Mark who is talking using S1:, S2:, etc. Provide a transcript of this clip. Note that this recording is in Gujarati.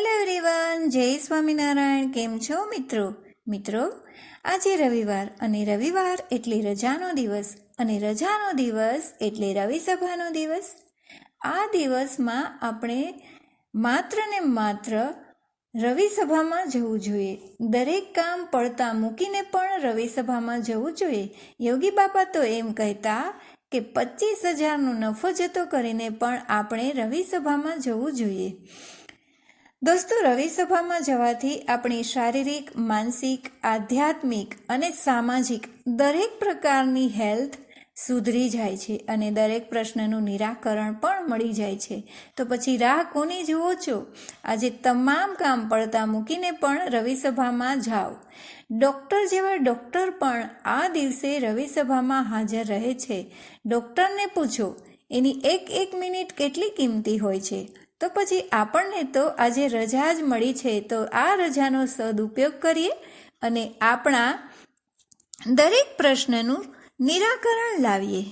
S1: હેલો એવરીવન, જય સ્વામિનારાયણ. કેમ છો મિત્રો? આજે રવિવાર અને રવિવાર એટલે રજાનો દિવસ અને રજાનો દિવસ એટલે રવિ સભાનો દિવસ. આ દિવસમાં આપણે માત્ર ને માત્ર રવિ સભામાં જવું જોઈએ. દરેક કામ પડતા મૂકીને પણ રવિ સભામાં જવું જોઈએ. યોગી બાપા તો એમ કહેતા કે 25,000નો નફો જતો કરીને પણ આપણે રવિ સભામાં જવું જોઈએ. દોસ્તો, રવિ સભામાં જવાથી આપણી શારીરિક, માનસિક, આધ્યાત્મિક અને સામાજિક દરેક પ્રકારની હેલ્થ સુધરી જાય છે અને દરેક પ્રશ્નનું નિરાકરણ પણ મળી જાય છે. તો પછી રાહ કોની જુઓ છો? આજે તમામ કામ પડતા મૂકીને પણ રવિ સભામાં જાઓ. ડૉક્ટર જેવા ડૉક્ટર પણ આ દિવસે રવિ સભામાં હાજર રહે છે. ડૉક્ટરને પૂછો, એની એક મિનિટ કેટલી કિંમતી હોય છે. તો પછી આપણને તો આજે રજા જ મળી છે, તો આ રજાનો સદુપયોગ કરીએ અને આપણા દરેક પ્રશ્નનું નિરાકરણ લાવીએ.